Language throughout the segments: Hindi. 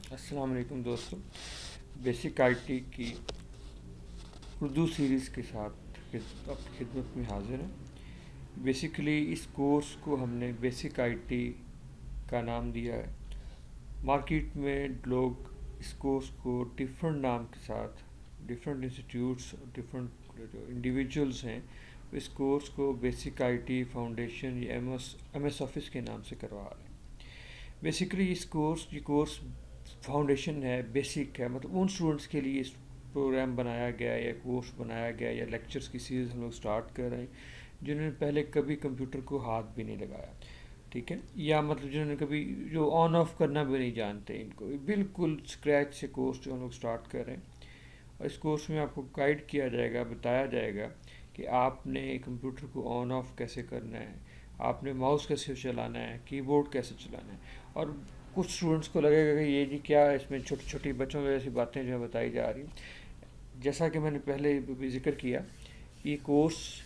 अस्सलाम वालेकुम दोस्तों। बेसिक आईटी की उर्दू सीरीज़ के साथ आपकी खिदमत में हाजिर है। बेसिकली इस कोर्स को हमने बेसिक आईटी का नाम दिया है। मार्केट में लोग इस कोर्स को डिफरेंट नाम के साथ, डिफरेंट इंस्टीट्यूट्स, डिफरेंट जो इंडिविजुअल्स हैं, इस कोर्स को बेसिक आईटी फाउंडेशन या एम एस ऑफिस के नाम से करवा रहे हैं। बेसिकली ये कोर्स फाउंडेशन है, बेसिक है, मतलब उन स्टूडेंट्स के लिए इस प्रोग्राम बनाया गया या कोर्स बनाया गया या लेक्चर्स की सीरीज़ हम लोग स्टार्ट कर रहे हैं जिन्होंने पहले कभी कंप्यूटर को हाथ भी नहीं लगाया, ठीक है, या मतलब जिन्होंने कभी जो ऑन ऑफ करना भी नहीं जानते, इनको बिल्कुल स्क्रैच से कोर्स जो हम लोग स्टार्ट कर रहे हैं। और इस कोर्स में आपको गाइड किया जाएगा, बताया जाएगा कि आपने कंप्यूटर को ऑन ऑफ कैसे करना है, आपने माउस कैसे चलाना है, कीबोर्ड कैसे चलाना है। और कुछ स्टूडेंट्स को लगेगा कि ये जी क्या है, इसमें छोटी छोटी बच्चों जैसी बातें जो है बताई जा रही हैं। जैसा कि मैंने पहले भी जिक्र किया, ये कोर्स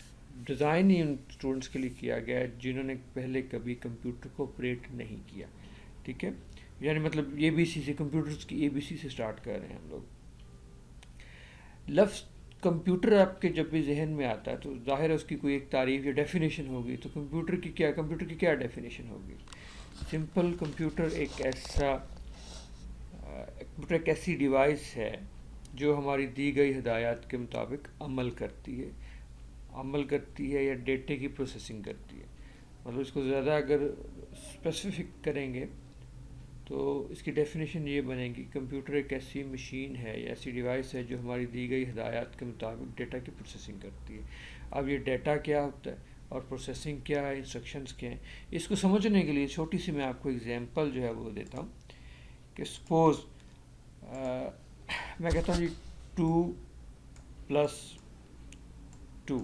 डिज़ाइन ही उन स्टूडेंट्स के लिए किया गया है जिन्होंने पहले कभी कंप्यूटर को ऑपरेट नहीं किया, ठीक है। यानी मतलब ABC से, कंप्यूटर्स की ABC से स्टार्ट कर रहे हैं हम लोग। लफ्ज़ कंप्यूटर आपके जब भी जहन में आता है तो ज़ाहिर है उसकी कोई एक तारीफ़ या डेफिनेशन होगी। तो कंप्यूटर की क्या डेफिनेशन होगी? सिंपल कंप्यूटर एक ऐसी डिवाइस है जो हमारी दी गई हिदायत के मुताबिक अमल करती है या डेटे की प्रोसेसिंग करती है। मतलब इसको ज़्यादा अगर स्पेसिफिक करेंगे तो इसकी डेफिनेशन ये बनेगी, कंप्यूटर एक ऐसी मशीन है या ऐसी डिवाइस है जो हमारी दी गई हिदायत के मुताबिक डेटा की प्रोसेसिंग करती है। अब ये डेटा क्या होता है और प्रोसेसिंग क्या है, इंस्ट्रक्शंस क्या हैं, इसको समझने के लिए छोटी सी मैं आपको एग्जांपल जो है वो देता हूँ कि सपोज़ मैं कहता हूँ जी 2+2।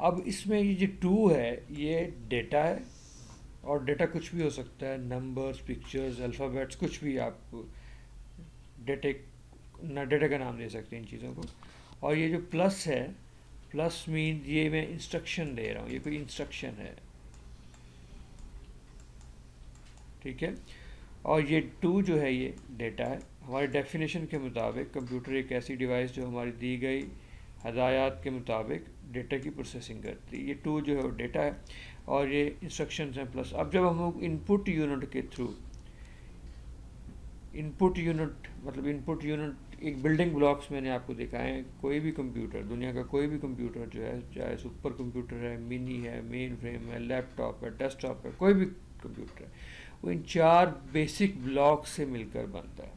अब इसमें ये जो 2 है ये डेटा है, और डेटा कुछ भी हो सकता है, नंबर्स, पिक्चर्स, अल्फ़ाबेट्स, कुछ भी आप डेटे डेटा का नाम दे सकते हैं इन चीज़ों को। और ये जो प्लस है, प्लस मीन ये मैं इंस्ट्रक्शन दे रहा हूँ, ये कोई इंस्ट्रक्शन है, ठीक है। और ये 2 जो है ये डेटा है। हमारे डेफिनेशन के मुताबिक कंप्यूटर एक ऐसी डिवाइस जो हमारी दी गई हदायत के मुताबिक डेटा की प्रोसेसिंग करती है। ये 2 जो है वो डेटा है और ये इंस्ट्रक्शंस हैं प्लस। अब जब हम लोग इनपुट यूनिट के थ्रू, इनपुट यूनिट एक बिल्डिंग ब्लॉक्स मैंने आपको दिखाए हैं। कोई भी कंप्यूटर, दुनिया का कोई भी कंप्यूटर जो है, चाहे सुपर कंप्यूटर है, मिनी है, मेन फ्रेम है, लैपटॉप है, डेस्कटॉप है, कोई भी कंप्यूटर है, वो इन 4 बेसिक ब्लॉक से मिलकर बनता है।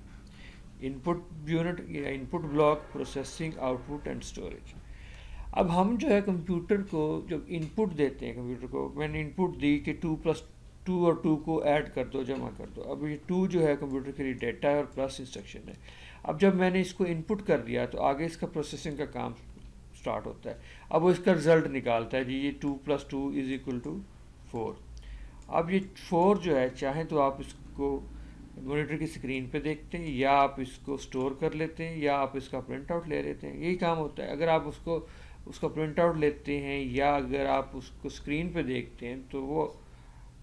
इनपुट यूनिट या input block, processing, output and storage. अब हम जो है कंप्यूटर को जब इनपुट देते हैं, कंप्यूटर को मैंने इनपुट दी कि 2+2 और 2 को ऐड कर दो, जमा कर दो। अब ये 2 जो है कंप्यूटर के लिए डेटा है और प्लस इंस्ट्रक्शन है। अब जब मैंने इसको इनपुट कर दिया तो आगे इसका प्रोसेसिंग का काम स्टार्ट होता है। अब वो इसका रिजल्ट निकालता है जी, ये 2+2=4। अब ये 4 जो है, चाहे तो आप इसको मॉनिटर की स्क्रीन पे देखते हैं, या आप इसको स्टोर कर लेते हैं, या आप इसका प्रिंट आउट ले लेते हैं। यही काम होता है। अगर आप उसका प्रिंट आउट लेते हैं या अगर आप उसको स्क्रीन पे देखते हैं तो वो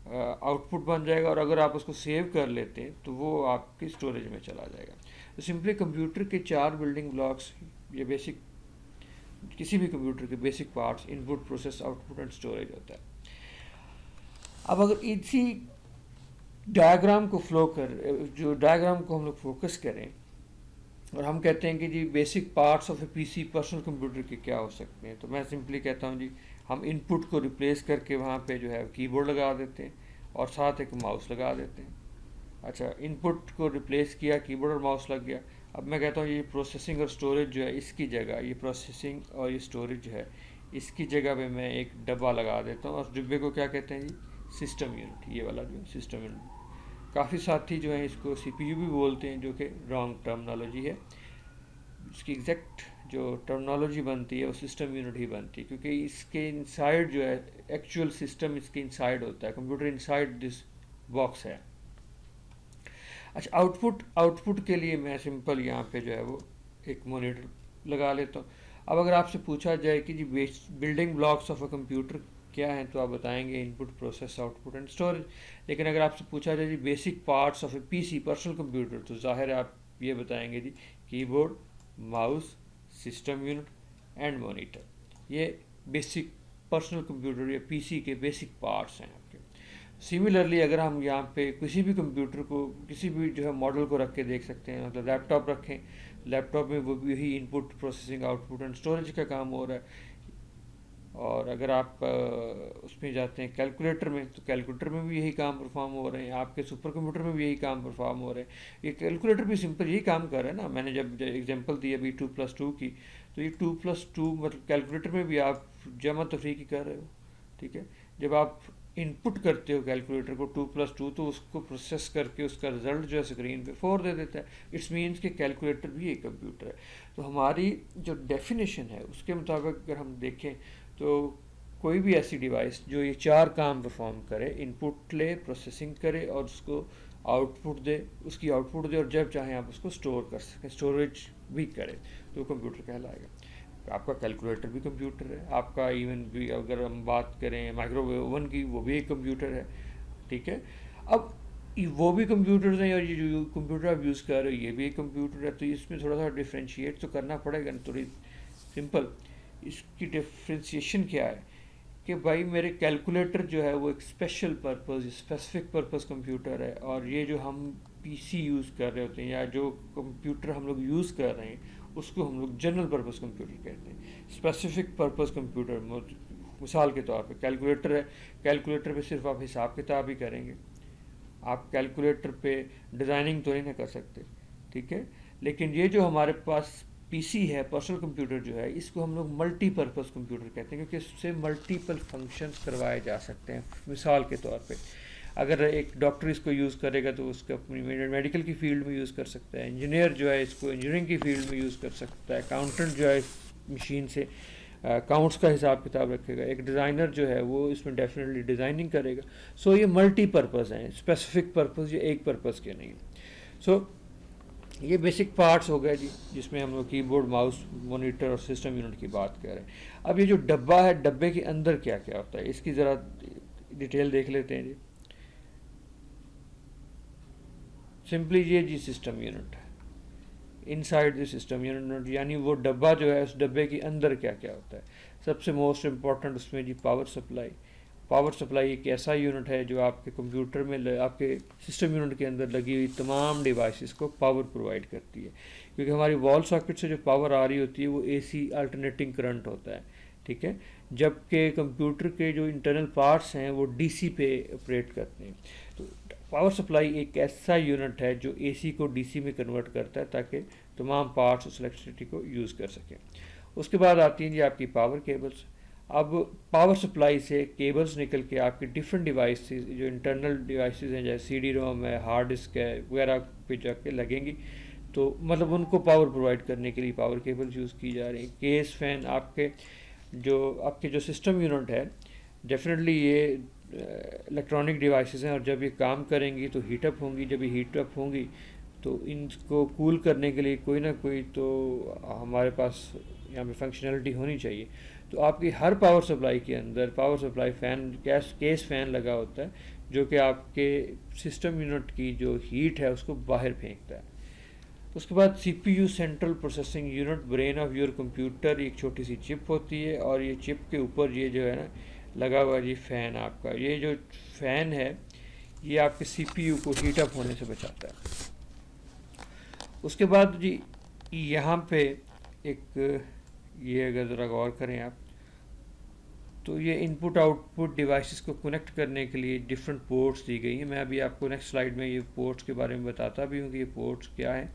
आउटपुट बन जाएगा, और अगर आप उसको सेव कर लेते हैं तो वो आपकी स्टोरेज में चला जाएगा। तो सिंपली कंप्यूटर के 4 बिल्डिंग ब्लॉक्स, ये बेसिक, किसी भी कंप्यूटर के basic parts, input, process, output and storage होता है। अब अगर इसी डायग्राम को जो डायग्राम को हम लोग फोकस करें और हम कहते हैं कि जी basic parts of a PC, personal computer के क्या हो सकते हैं, तो मैं सिंपली कहता हूँ जी हम इनपुट को रिप्लेस करके वहाँ पे जो है कीबोर्ड लगा देते हैं और साथ एक माउस लगा देते हैं। अच्छा, इनपुट को रिप्लेस किया, कीबोर्ड और माउस लग गया। अब मैं कहता हूँ ये प्रोसेसिंग और स्टोरेज जो है, इसकी जगह ये प्रोसेसिंग और ये स्टोरेज जो है, इसकी जगह पे मैं एक डब्बा लगा देता हूँ। और डिब्बे को क्या कहते हैं जी? System unit. ये वाला जो सिस्टम यूनिट, काफ़ी साथी जो हैं इसको CPU भी बोलते हैं, जो कि रॉन्ग टर्मिनोलॉजी है। इसकी एग्जैक्ट जो टर्मिनोलॉजी बनती है वो सिस्टम यूनिट ही बनती है, क्योंकि इसके इनसाइड जो है एक्चुअल सिस्टम इसके इनसाइड होता है। कंप्यूटर इनसाइड दिस बॉक्स है। अच्छा, आउटपुट के लिए मैं सिंपल यहाँ पे जो है वो एक मॉनिटर लगा लेता हूँ। अब अगर आपसे पूछा जाए कि जी building blocks of a computer क्या हैं, तो आप बताएंगे input, process, output and storage. लेकिन अगर आपसे पूछा जाए जी basic parts of a PC, personal computer, तो जाहिर है आप ये बताएंगे जी keyboard, mouse, system unit and monitor. ये बेसिक पर्सनल कंप्यूटर या पीसी के बेसिक पार्ट्स हैं आपके। सिमिलरली अगर हम यहाँ पे किसी भी कंप्यूटर को, किसी भी जो है मॉडल को रख के देख सकते हैं, मतलब लैपटॉप रखें, लैपटॉप में वो भी यही input, processing, output and storage का काम हो रहा है। और अगर आप उसमें जाते हैं कैलकुलेटर में, तो कैलकुलेटर में भी यही काम परफॉर्म हो रहे हैं, आपके सुपर कंप्यूटर में भी यही काम परफॉर्म हो रहे हैं। ये कैलकुलेटर भी सिंपल यही काम कर रहा है ना। मैंने जब एग्जांपल दी अभी 2+2 की, तो ये 2+2 मतलब कैलकुलेटर में भी आप जमा तफरीक ही कर रहे हो, ठीक है। जब आप इनपुट करते हो कैलकुलेटर को 2+2, तो उसको प्रोसेस करके उसका रिजल्ट जो है स्क्रीन पे 4 दे देता है। इट्स मीन्स कि कैलकुलेटर भी एक कंप्यूटर है। तो हमारी जो डेफिनेशन है उसके मुताबिक अगर हम देखें तो कोई भी ऐसी डिवाइस जो ये 4 काम परफॉर्म करे, इनपुट ले, प्रोसेसिंग करे और उसको आउटपुट दे, उसकी आउटपुट दे, और जब चाहें आप उसको स्टोर कर सकें, स्टोरेज भी करे, तो कंप्यूटर कहलाएगा। आपका कैलकुलेटर भी कंप्यूटर है, आपका इवन भी अगर हम बात करें माइक्रोवेव ओवन की, वो भी एक कंप्यूटर है, ठीक है। अब वो भी कंप्यूटर्स हैं और ये जो कंप्यूटर आप यूज़ कर रहे हो ये भी एक कंप्यूटर है। तो इसमें थोड़ा सा डिफ्रेंशिएट तो करना पड़ेगा ना, थोड़ी सिंपल। इसकी डिफ्रेंशिएशन क्या है कि भाई मेरे कैलकुलेटर जो है वो एक special purpose, specific purpose computer है, और ये जो हम पीसी यूज़ कर रहे होते हैं या जो कंप्यूटर हम लोग यूज़ कर रहे हैं उसको हम लोग जनरल पर्पस कंप्यूटर कहते हैं। स्पेसिफिक पर्पस कंप्यूटर मिसाल के तौर पे कैलकुलेटर है, कैलकुलेटर पे सिर्फ आप हिसाब किताब ही करेंगे, आप कैलकुलेटर पे डिज़ाइनिंग तो नहीं ना कर सकते, ठीक है। लेकिन ये जो हमारे पास पीसी है, पर्सनल कंप्यूटर जो है, इसको हम लोग मल्टीपर्पज़ कंप्यूटर कहते हैं, क्योंकि इससे मल्टीपल फंक्शंस करवाए जा सकते हैं। मिसाल के तौर पे अगर एक डॉक्टर इसको यूज़ करेगा तो उसको अपनी मेडिकल की फील्ड में यूज़ कर सकता है, इंजीनियर जो है इसको इंजीनियरिंग की फील्ड में यूज़ कर सकता है, अकाउंटेंट जो है इस मशीन से अकाउंट्स का हिसाब किताब रखेगा, एक डिज़ाइनर जो है वो इसमें डेफिनेटली डिज़ाइनिंग करेगा। सो ये मल्टीपर्पज़ हैं, स्पेसिफिक पर्पज़, ये एक पर्पज़ के नहीं है। सो ये बेसिक पार्ट्स हो गए जी, जिसमें हम लोग कीबोर्ड, माउस, मॉनिटर और सिस्टम यूनिट की बात कर रहे हैं। अब ये जो डब्बा है, डब्बे के अंदर क्या क्या होता है इसकी ज़रा डिटेल देख लेते हैं जी। सिंपली ये जी सिस्टम यूनिट है, इनसाइड द सिस्टम यूनिट, यानी वो डब्बा जो है उस डब्बे के अंदर क्या क्या होता है। सबसे मोस्ट इम्पॉर्टेंट उसमें जी पावर सप्लाई। पावर सप्लाई एक ऐसा यूनिट है जो आपके कंप्यूटर में, आपके सिस्टम यूनिट के अंदर लगी हुई तमाम डिवाइसेस को पावर प्रोवाइड करती है। क्योंकि हमारी वॉल सॉकेट से जो पावर आ रही होती है वो एसी अल्टरनेटिंग करंट होता है, ठीक है। जबकि कंप्यूटर के जो इंटरनल पार्ट्स हैं वो डीसी पे ऑपरेट करते हैं। तो पावर सप्लाई एक ऐसा यूनिट है जो एसी को डीसी में कन्वर्ट करता है ताकि तमाम पार्ट्स उस इलेक्ट्रिसिटी को यूज़ कर सकें। उसके बाद आती हैं जी आपकी पावर केबल्स। अब पावर सप्लाई से केबल्स निकल के आपके डिफरेंट डिवाइसेस, जो इंटरनल डिवाइसेस हैं जैसे सीडी रोम है, हार्ड डिस्क है वगैरह पे जाके लगेंगी, तो मतलब उनको पावर प्रोवाइड करने के लिए पावर केबल्स यूज़ की जा रही हैं। केस फैन, आपके जो सिस्टम यूनिट है, डेफिनेटली ये इलेक्ट्रॉनिक डिवाइसेस हैं और जब ये काम करेंगी तो हीटअप होंगी। जब ये हीटअप होंगी तो इनको कूल करने के लिए कोई ना कोई तो हमारे पास यहाँ पे फंक्शनलिटी होनी चाहिए। तो आपकी हर पावर सप्लाई के अंदर power supply fan, case fan लगा होता है जो कि आपके सिस्टम यूनिट की जो हीट है उसको बाहर फेंकता है। उसके बाद CPU, central processing unit, brain of your computer, एक छोटी सी चिप होती है और ये चिप के ऊपर ये जो है ना लगा हुआ जी फ़ैन आपका। ये जो फ़ैन है ये आपके सीपीयू को हीटअप होने से बचाता है। उसके बाद जी यहाँ पे एक ये अगर ज़रा गौर करें आप, तो ये इनपुट आउटपुट डिवाइसेस को कनेक्ट करने के लिए डिफरेंट पोर्ट्स दी गई हैं। मैं अभी आपको नेक्स्ट स्लाइड में ये पोर्ट्स के बारे में बताता भी हूँ कि ये पोर्ट्स क्या है।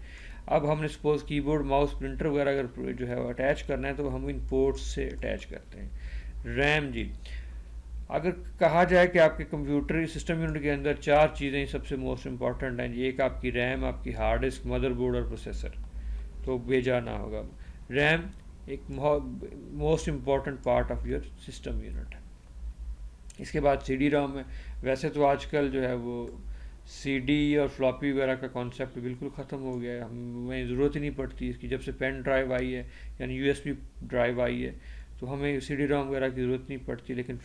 अब हमने सपोज़ कीबोर्ड, माउस, प्रिंटर वगैरह अगर जो है अटैच करना है तो हम इन पोर्ट्स से अटैच करते हैं। रैम जी, अगर कहा जाए कि आपके कंप्यूटर सिस्टम यूनिट के अंदर 4 चीज़ें सबसे मोस्ट इम्पॉर्टेंट हैं, एक आपकी रैम, आपकी हार्ड डिस्क, मदरबोर्ड और प्रोसेसर, तो बेजाना होगा। रैम एक most important part of your system unit है। इसके बाद सीडी रोम है। वैसे तो आजकल जो है वो सीडी और फ्लॉपी वगैरह का कॉन्सेप्ट बिल्कुल ख़त्म हो गया है, हमें ज़रूरत ही नहीं पड़ती इसकी। जब से पेन ड्राइव आई है यानी यूएसबी ड्राइव आई है तो हमें CD ROM वगैरह की ज़रूरत नहीं पड़ती। लेकिन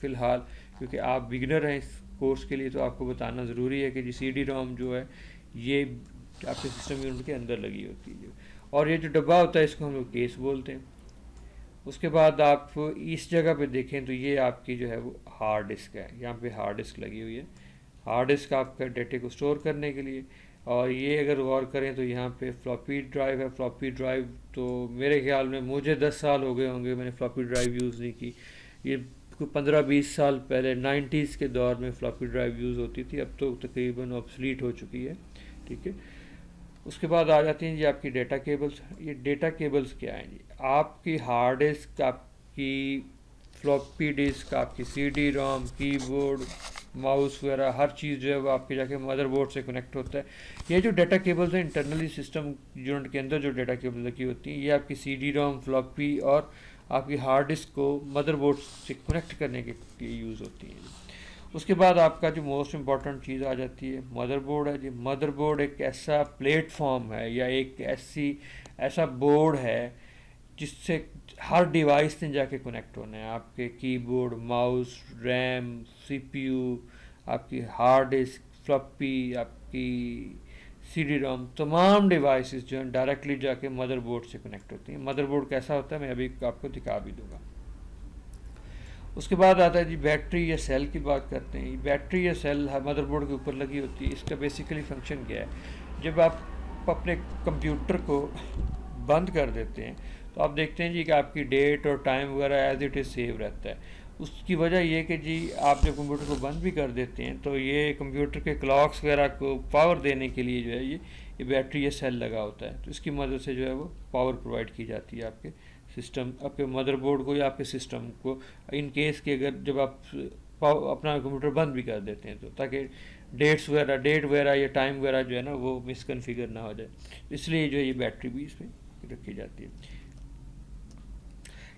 फ़िलहाल क्योंकि आप बिगिनर हैं इस कोर्स के लिए, तो आपको बताना ज़रूरी है कि जी CD ROM जो है ये आपके सिस्टम यूनिट के अंदर लगी होती है। और ये जो डब्बा होता है इसको हम लोग केस बोलते हैं। उसके बाद आप इस जगह पे देखें तो ये आपकी जो है वो हार्ड डिस्क है, यहाँ पे हार्ड डिस्क लगी हुई है। हार्ड डिस्क आपका डेटे को स्टोर करने के लिए। और ये अगर गौर करें तो यहाँ पे फ्लॉपी ड्राइव है। फ्लॉपी ड्राइव तो मेरे ख्याल में मुझे 10 साल हो गए होंगे मैंने फ्लॉपी ड्राइव यूज़ नहीं की। ये 15-20 साल पहले 90s के दौर में फ्लॉपी ड्राइव यूज़ होती थी, अब तो तकरीबन ऑब्सलीट हो चुकी है। ठीक है, उसके बाद आ जाती हैं जी आपकी डेटा केबल्स। ये डेटा केबल्स क्या हैं जी? आपकी हार्ड डिस्क, आपकी फ्लॉपी डिस्क, आपकी CD ROM, कीबोर्ड, माउस वगैरह हर चीज़ जो है वो आपके जाके मदरबोर्ड से कनेक्ट होता है। ये जो डेटा केबल्स हैं इंटरनली सिस्टम यूनिट के अंदर जो डेटा केबल लगी होती हैं, ये आपकी CD ROM, फ्लॉपी और आपकी हार्ड डिस्क को मदरबोर्ड से कनेक्ट करने के लिए यूज़ होती हैं। उसके बाद आपका जो मोस्ट इम्पॉर्टेंट चीज़ आ जाती है मदरबोर्ड है जी। मदरबोर्ड एक ऐसा प्लेटफॉर्म है या एक ऐसा बोर्ड है जिससे हर डिवाइस से जाके कनेक्ट होना है। आपके कीबोर्ड, माउस, रैम, CPU, आपकी हार्ड डिस्क, फ्लॉपी, आपकी CD ROM, तमाम डिवाइसेस जो हैं डायरेक्टली जाके मदरबोर्ड से कनेक्ट होती हैं। मदरबोर्ड कैसा होता है मैं अभी आपको दिखा भी दूंगा। उसके बाद आता है जी बैटरी या सेल की बात करते हैं। बैटरी या सेल मदरबोर्ड के ऊपर लगी होती है। इसका बेसिकली फंक्शन क्या है? जब आप अपने कंप्यूटर को बंद कर देते हैं तो आप देखते हैं जी कि आपकी डेट और टाइम वगैरह एज इट इज़ सेव रहता है। उसकी वजह ये कि जी आप जब कंप्यूटर को बंद भी कर देते हैं तो ये कंप्यूटर के क्लॉक्स वगैरह को पावर देने के लिए जो है ये बैटरी या सेल लगा होता है। तो इसकी मदद से जो है वो पावर प्रोवाइड की जाती है आपके सिस्टम, आपके मदरबोर्ड को या आपके सिस्टम को, इन केस कि अगर जब आप अपना कंप्यूटर बंद भी कर देते हैं तो, ताकि डेट वगैरह या टाइम वगैरह जो है ना वो मिसकन्फिगर ना हो जाए। इसलिए जो है ये बैटरी भी इसमें रखी जाती है।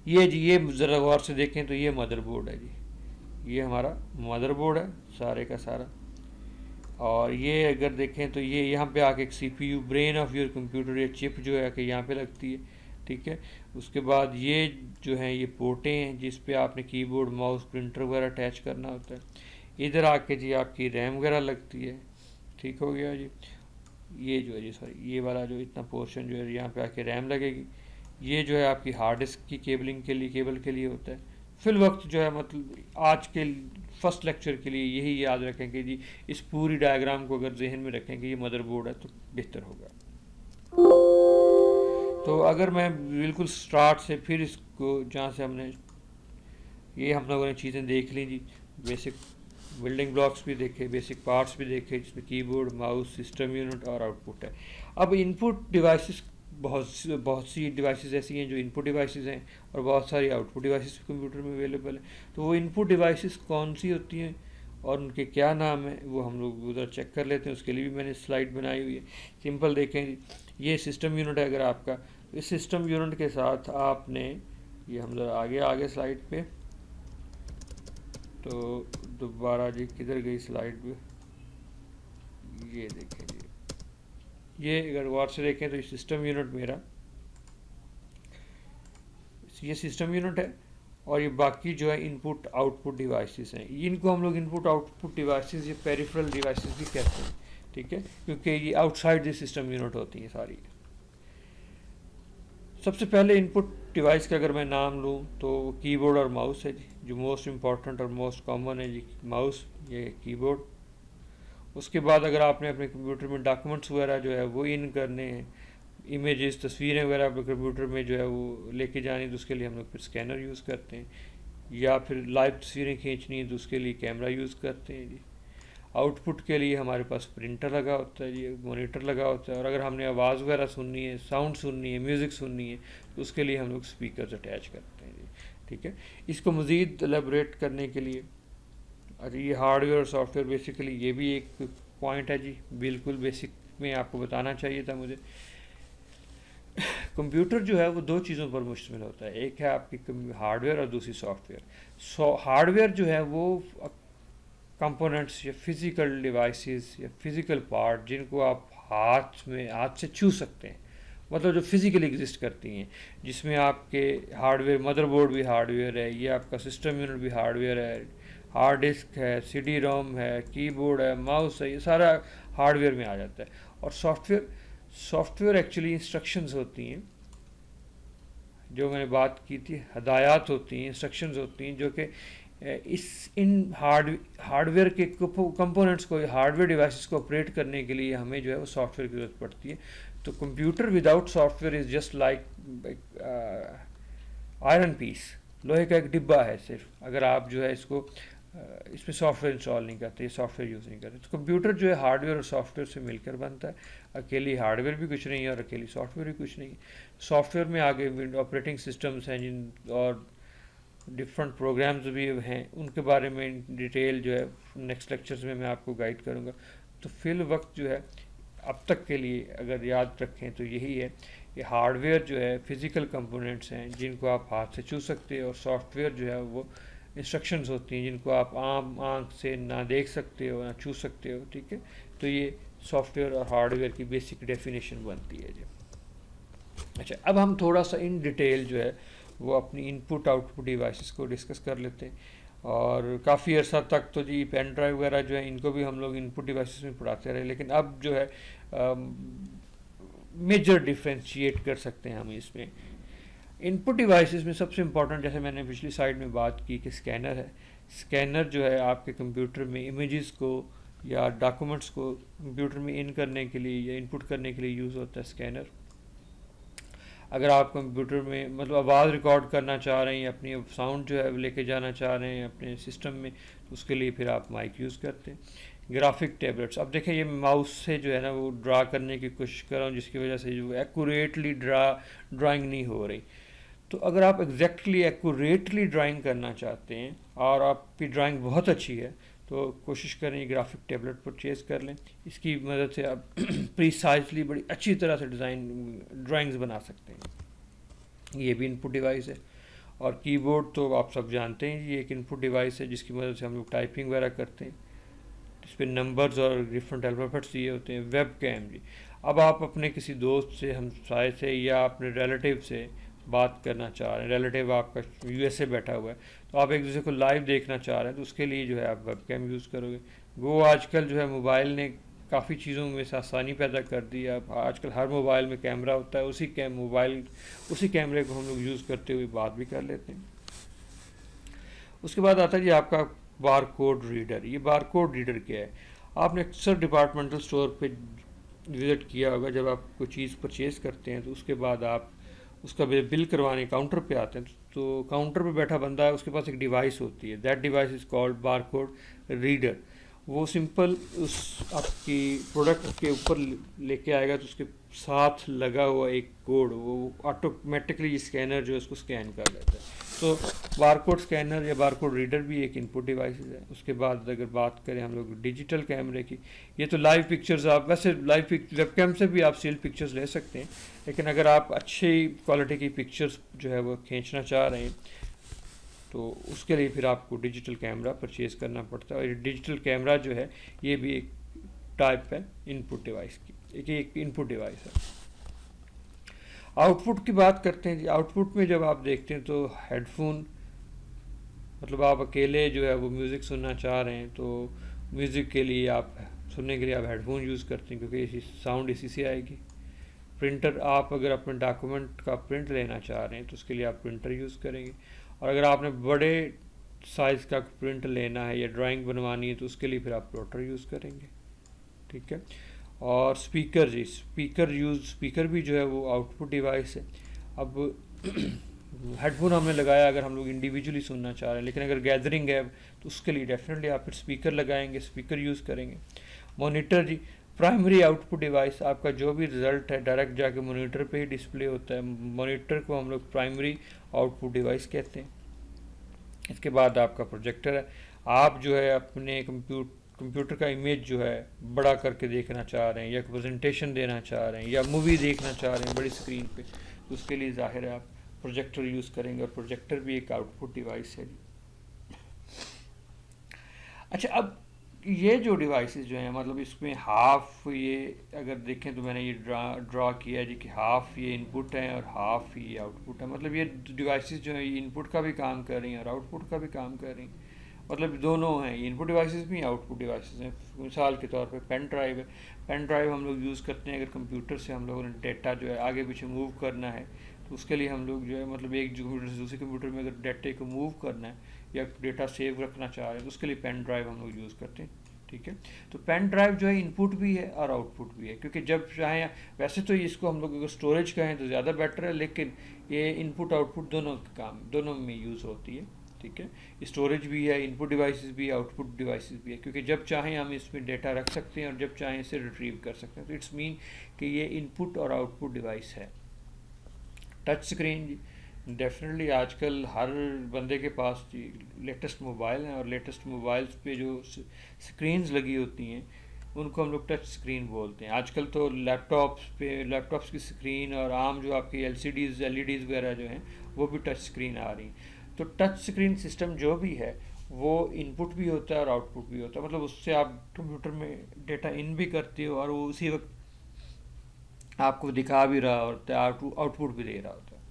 ये जी ये ज़रा गौर से देखें तो ये मदरबोर्ड है जी, ये हमारा मदरबोर्ड है सारे का सारा। और ये अगर देखें तो ये यहाँ पे आके एक CPU, brain of your computer, या चिप जो है कि यहाँ पे लगती है। ठीक है, उसके बाद ये जो हैं ये पोर्टें हैं जिस पे आपने कीबोर्ड, माउस, प्रिंटर वगैरह अटैच करना होता है। इधर आके जी आपकी रैम वगैरह लगती है। ठीक हो गया जी। ये जो है जी सॉरी ये वाला जो इतना पोर्शन जो है यहाँ पे आके रैम लगेगी। ये जो है आपकी हार्ड डिस्क की केबल के लिए होता है। फिल वक्त जो है मतलब आज के फर्स्ट लेक्चर के लिए यही याद रखें कि जी इस पूरी डायग्राम को अगर जहन में रखें कि ये मदरबोर्ड है तो बेहतर होगा। तो अगर मैं बिल्कुल स्टार्ट से फिर इसको जहाँ से ये हम लोगों ने चीज़ें देख ली जी, बेसिक बिल्डिंग ब्लॉक्स भी देखे, बेसिक पार्ट्स भी देखे जिसमें कीबोर्ड, माउस, सिस्टम यूनिट और आउटपुट है। अब इनपुट डिवाइसेस बहुत सी डिवाइसेस ऐसी हैं जो इनपुट डिवाइसेस हैं और बहुत सारी आउटपुट डिवाइसेस कंप्यूटर में अवेलेबल हैं। तो वो इनपुट डिवाइसेस कौन सी होती हैं और उनके क्या नाम है वो हम लोग उधर चेक कर लेते हैं। उसके लिए भी मैंने स्लाइड बनाई हुई है। सिंपल देखें, ये सिस्टम यूनिट है अगर आपका, इस सिस्टम यूनिट के साथ आपने ये हम लोग आगे स्लाइड पे, तो दोबारा जी किधर गई स्लाइड पे, ये देखें जी, ये अगर गौर से देखें तो ये सिस्टम यूनिट मेरा, ये सिस्टम यूनिट है और ये बाकी जो है इनपुट आउटपुट डिवाइसेस हैं। इनको हम लोग इनपुट आउटपुट डिवाइसेस या पेरिफेरल डिवाइसेस भी कहते हैं। ठीक है, क्योंकि ये आउटसाइड द सिस्टम यूनिट होती हैं सारी। सबसे पहले इनपुट डिवाइस का अगर मैं नाम लूँ तो कीबोर्ड और माउस है जी, जो मोस्ट इम्पॉर्टेंट और मोस्ट कॉमन है जी माउस, ये कीबोर्ड। उसके बाद अगर आपने अपने कंप्यूटर में डॉक्यूमेंट्स वगैरह जो है वो इन करने हैं, इमेजेस, तस्वीरें वगैरह अपने कंप्यूटर में जो है वो लेके जानी, तो उसके लिए हम लोग फिर स्कैनर यूज़ करते हैं। या फिर लाइव तस्वीरें खींचनी है तो उसके लिए कैमरा यूज़ करते हैं जी। आउटपुट के लिए हमारे पास प्रिंटर लगा होता है जी, मॉनिटर लगा होता है। और अगर हमने आवाज़ वगैरह सुननी है, साउंड सुननी है, म्यूज़िक सुननी है, तो उसके लिए हम लोग स्पीकर्स अटैच करते हैं जी। ठीक है, इसको मज़ीद एलेबरेट करने के लिए, अच्छा ये हार्डवेयर और सॉफ्टवेयर बेसिकली ये भी एक पॉइंट है जी, बिल्कुल बेसिक में आपको बताना चाहिए था मुझे। कंप्यूटर जो है वो दो चीज़ों पर मुश्तमिल होता है, एक है आपकी हार्डवेयर और दूसरी सॉफ्टवेयर। हार्डवेयर जो है वो कंपोनेंट्स या फिज़िकल डिवाइसेस या फिज़िकल पार्ट जिनको आप हाथ से छू सकते हैं, मतलब जो फिज़िकली एग्जिस्ट करती हैं, जिसमें आपके हार्डवेयर, मदरबोर्ड भी हार्डवेयर है, ये आपका सिस्टम यूनिट भी हार्डवेयर है, हार्ड डिस्क है, सीडी रोम है, कीबोर्ड है, माउस है, ये सारा हार्डवेयर में आ जाता है। और सॉफ्टवेयर एक्चुअली इंस्ट्रक्शंस होती हैं, जो मैंने बात की थी, हदायत होती हैं, इंस्ट्रक्शंस होती हैं, जो कि इन हार्डवेयर के कंपोनेंट्स को, हार्डवेयर डिवाइसेस को ऑपरेट करने के लिए हमें जो है वो सॉफ्टवेयर की ज़रूरत पड़ती है। तो computer without software is just like iron piece, लोहे का एक डिब्बा है सिर्फ। अगर आप जो है इसको इसमें सॉफ्टवेयर इंस्टॉल नहीं करते, सॉफ्टवेयर यूज़ नहीं करते, तो कंप्यूटर जो है हार्डवेयर और सॉफ्टवेयर से मिलकर बनता है। अकेली हार्डवेयर भी कुछ नहीं है और अकेली सॉफ्टवेयर भी कुछ नहीं है। सॉफ्टवेयर में आगे ऑपरेटिंग सिस्टम्स हैं जिन और डिफरेंट प्रोग्राम्स भी हैं, उनके बारे में डिटेल जो है नेक्स्ट लेक्चर्स में मैं आपको गाइड करूँगा। तो फिल वक्त जो है अब तक के लिए अगर याद रखें तो यही है कि हार्डवेयर जो है फिज़िकल कंपोनेंट्स हैं जिनको आप हाथ से छू सकते हो, और सॉफ्टवेयर जो है वो इंस्ट्रक्शंस होती हैं जिनको आप आम आँख से ना देख सकते हो ना छू सकते हो। ठीक है, तो ये सॉफ्टवेयर और हार्डवेयर की बेसिक डेफिनेशन बनती है जी। अच्छा, अब हम थोड़ा सा इन डिटेल जो है वो अपनी इनपुट आउटपुट डिवाइसेस को डिस्कस कर लेते हैं। और काफ़ी अर्सा तक तो जी पेन ड्राइव वगैरह जो है इनको भी हम लोग इनपुट डिवाइसेस में पढ़ाते रहे, लेकिन अब जो है मेजर डिफ्रेंशिएट कर सकते हैं हम इसमें। इनपुट डिवाइसेस में सबसे इम्पॉर्टेंट, जैसे मैंने पिछली साइड में बात की कि स्कैनर है। स्कैनर जो है आपके कंप्यूटर में इमेजेस को या डॉक्यूमेंट्स को कंप्यूटर में इन करने के लिए या इनपुट करने के लिए यूज़ होता है स्कैनर। अगर आप कंप्यूटर में मतलब आवाज़ रिकॉर्ड करना चाह रहे हैं या अपनी साउंड जो है लेके जाना चाह रहे हैं अपने सिस्टम में, तो उसके लिए फिर आप माइक यूज़ करते हैं। ग्राफिक टैबलेट्स, अब देखें ये माउस से जो है ना वो ड्रा करने की कोशिश कर रहा हूँ, जिसकी वजह से जो एक्यूरेटली ड्राइंग नहीं हो रही। तो अगर आप एग्जैक्टली एक्यूरेटली ड्राइंग करना चाहते हैं और आपकी ड्राइंग बहुत अच्छी है, तो कोशिश करें ग्राफिक टैबलेट परचेज़ कर लें। इसकी मदद से आप प्रीसाइजली बड़ी अच्छी तरह से ड्राइंग्स बना सकते हैं। ये भी इनपुट डिवाइस है। और कीबोर्ड तो आप सब जानते हैं, ये एक इनपुट डिवाइस है जिसकी मदद से हम लोग टाइपिंग वगैरह करते हैं। इस पर नंबर्स और डिफरेंट अल्फ़ाबेट्स दिए होते हैं। वेब कैम जी, अब आप अपने किसी दोस्त से, हमसाए से या अपने रिलेटिव से बात करना चाह रहे हैं, रिलेटिव आपका यूएसए बैठा हुआ है, तो आप एक दूसरे को लाइव देखना चाह रहे हैं, तो उसके लिए जो है आप वेब कैम यूज़ करोगे। वो आजकल जो है मोबाइल ने काफ़ी चीज़ों में से आसानी पैदा कर दी है। अब आजकल हर मोबाइल में कैमरा होता है, उसी कैमरे को हम लोग यूज़ करते हुए बात भी कर लेते हैं। उसके बाद आता है जी आपका बार कोड रीडर। ये बार कोड रीडर क्या है? आपने अक्सर डिपार्टमेंटल स्टोर पे विज़िट किया होगा, जब आप कोई चीज़ परचेज़ करते हैं तो उसके बाद आप उसका बिल करवाने काउंटर पे आते हैं, तो काउंटर पे बैठा बंदा है, उसके पास एक डिवाइस होती है, that device is called bar code reader. वो सिंपल उस आपकी प्रोडक्ट के ऊपर लेके आएगा, तो उसके साथ लगा हुआ एक कोड वो ऑटोमेटिकली स्कैनर जो है उसको स्कैन कर लेता है। तो बारकोड स्कैनर या बारकोड रीडर भी एक इनपुट डिवाइस है। उसके बाद अगर बात करें हम लोग डिजिटल कैमरे की, ये तो लाइव पिक्चर्स, आप वैसे लाइव वेबकैम से भी आप स्टिल पिक्चर्स ले सकते हैं, लेकिन अगर आप अच्छी क्वालिटी की पिक्चर्स जो है वो खींचना चाह रहे हैं तो उसके लिए फिर आपको डिजिटल कैमरा परचेज़ करना पड़ता है। और डिजिटल कैमरा जो है ये भी एक टाइप है इनपुट डिवाइस की, एक इनपुट डिवाइस है। आउटपुट की बात करते हैं जी। आउटपुट में जब आप देखते हैं तो हेडफोन, मतलब आप अकेले जो है वो म्यूज़िक सुनना चाह रहे हैं तो म्यूज़िक के लिए आप सुनने के लिए आप हेडफोन यूज़ करते हैं, क्योंकि इसी साउंड इसी से आएगी। प्रिंटर, आप अगर अपने डॉक्यूमेंट का प्रिंट लेना चाह रहे हैं तो उसके लिए आप प्रिंटर यूज़ करेंगे। और अगर आपने बड़े साइज़ का प्रिंट लेना है या ड्राइंग बनवानी है तो उसके लिए फिर आप प्लॉटर यूज़ करेंगे। ठीक है। और स्पीकर जी, स्पीकर भी जो है वो आउटपुट डिवाइस है। अब हेडफोन हमने लगाया अगर हम लोग इंडिविजुअली सुनना चाह रहे हैं, लेकिन अगर गैदरिंग है तो उसके लिए डेफिनेटली आप फिर स्पीकर लगाएंगे, स्पीकर यूज़ करेंगे। मॉनिटर जी, प्राइमरी आउटपुट डिवाइस, आपका जो भी रिज़ल्ट है डायरेक्ट जाके मॉनिटर पे ही डिस्प्ले होता है। मॉनिटर को हम लोग प्राइमरी आउटपुट डिवाइस कहते हैं। इसके बाद आपका प्रोजेक्टर है। आप जो है अपने कंप्यूटर का इमेज जो है बड़ा करके देखना चाह रहे हैं या प्रेजेंटेशन देना चाह रहे हैं या मूवी देखना चाह रहे हैं बड़ी स्क्रीन पे, तो उसके लिए ज़ाहिर है आप प्रोजेक्टर यूज़ करेंगे, और प्रोजेक्टर भी एक आउटपुट डिवाइस है। अच्छा, अब ये जो डिवाइसेस जो हैं, मतलब इसमें हाफ, ये अगर देखें तो मैंने ये ड्रा किया है जी कि हाफ ये इनपुट है और हाफ ये आउटपुट है। मतलब ये डिवाइसेस जो हैं ये इनपुट का भी काम कर रही हैं और आउटपुट का भी काम कर रही हैं। मतलब दोनों हैं, इनपुट डिवाइसेस भी आउटपुट डिवाइसेस हैं। मिसाल के तौर पे पेन ड्राइव है। पेन ड्राइव हम लोग यूज़ करते हैं अगर कंप्यूटर से हम लोगों ने डेटा जो है आगे पीछे मूव करना है, तो उसके लिए हम लोग जो है मतलब एक कंप्यूटर से दूसरे कंप्यूटर में अगर डेटे को मूव करना है या डेटा सेव रखना चाह रहे हैं तो उसके लिए पेन ड्राइव हम लोग यूज़ करते हैं। ठीक है, तो पेन ड्राइव जो है इनपुट भी है और आउटपुट भी है, क्योंकि जब चाहे, वैसे तो इसको हम लोग अगर स्टोरेज कहें तो ज़्यादा बेटर है, लेकिन ये इनपुट आउटपुट दोनों काम दोनों में यूज़ होती है। ठीक है, स्टोरेज भी है, इनपुट डिवाइसेस भी है, आउटपुट डिवाइसेस भी है, क्योंकि जब चाहें हम इसमें डेटा रख सकते हैं और जब चाहें इसे रिट्रीव कर सकते हैं। तो इट्स मीन कि ये इनपुट और आउटपुट डिवाइस है। टच स्क्रीन जी, डेफिनेटली आजकल हर बंदे के पास जी लेटेस्ट मोबाइल हैं, और लेटेस्ट मोबाइल्स पे जो स्क्रीन्स लगी होती हैं उनको हम लोग टच स्क्रीन बोलते हैं। आजकल तो लैपटॉप्स की स्क्रीन और आम जो आपकी एलईडीज़ वगैरह जो हैं वो भी टच स्क्रीन आ रही। तो टच स्क्रीन सिस्टम जो भी है वो इनपुट भी होता है और आउटपुट भी होता है। मतलब उससे आप कंप्यूटर में डेटा इन भी करते हो और वो उसी वक्त आपको दिखा भी रहा होता है, आउटपुट भी दे रहा होता है।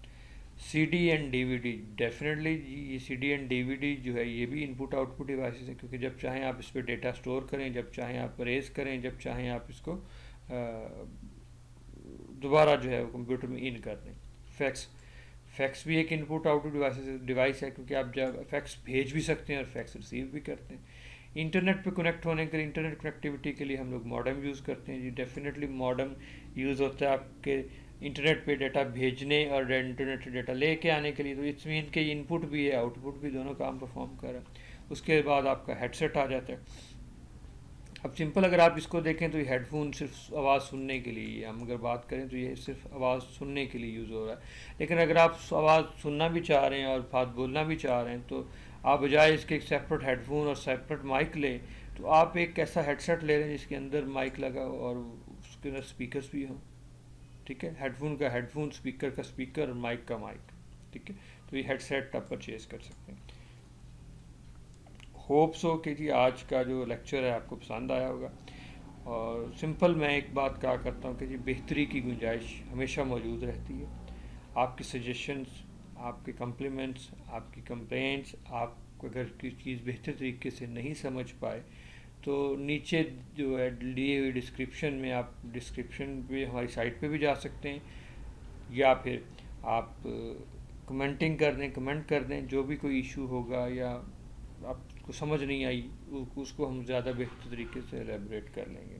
C D and D V D, definitely ये C D and D V D जो है ये भी इनपुट आउटपुट डिवाइसेस हैं, क्योंकि जब चाहें आप इस पर डेटा स्टोर करें, जब चाहें आप रेज करें, जब चाहें आप इसको दोबारा जो है वो कंप्यूटर में इन कर दें। फैक्स फैक्स भी एक इनपुट आउटपुट डिवाइस है, क्योंकि आप जब फैक्स भेज भी सकते हैं और फैक्स रिसीव भी करते हैं। इंटरनेट पे कनेक्ट होने के लिए, इंटरनेट कनेक्टिविटी के लिए हम लोग मॉडेम यूज़ करते हैं जी। डेफिनेटली मॉडेम यूज़ होता है आपके इंटरनेट पे डेटा भेजने और इंटरनेट से डेटा लेके आने के लिए। तो इट्स मीन के इनपुट भी है आउटपुट भी, दोनों काम परफॉर्म कर रहा है। उसके बाद आपका हेडसेट आ जाता है। अब सिंपल अगर आप इसको देखें तो ये हेडफोन सिर्फ आवाज़ सुनने के लिए, हम अगर बात करें तो ये सिर्फ आवाज़ सुनने के लिए यूज़ हो रहा है। लेकिन अगर आप आवाज़ सुनना भी चाह रहे हैं और बात बोलना भी चाह रहे हैं तो आप बजाय इसके एक सेपरेट हेडफोन और सेपरेट माइक लें, तो आप एक ऐसा हेडसेट ले रहे हैं जिसके अंदर माइक लगा हो और उसके अंदर स्पीकर्स भी हों। ठीक है, हेडफोन का हेडफोन, स्पीकर का स्पीकर और माइक का माइक। ठीक है, तो ये हेडसेट आप परचेज़ कर सकते हैं। होप्स हो कि जी आज का जो लेक्चर है आपको पसंद आया होगा। और सिंपल मैं एक बात कहा करता हूँ कि जी बेहतरी की गुंजाइश हमेशा मौजूद रहती है। आपकी सजेशंस, आपके कम्प्लीमेंट्स, आपकी कंप्लेंट्स, आप अगर कोई चीज़ बेहतर तरीके से नहीं समझ पाए तो नीचे जो है दिए हुए डिस्क्रिप्शन में, आप डिस्क्रिप्शन पे हमारी साइट पे भी जा सकते हैं, या फिर आप कमेंट कर दें। जो भी कोई इशू होगा या आपको समझ नहीं आई उसको हम ज़्यादा बेहतर तरीके से एलेबरेट कर लेंगे।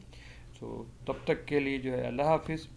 तो तब तक के लिए जो है अल्लाह हाफिज़।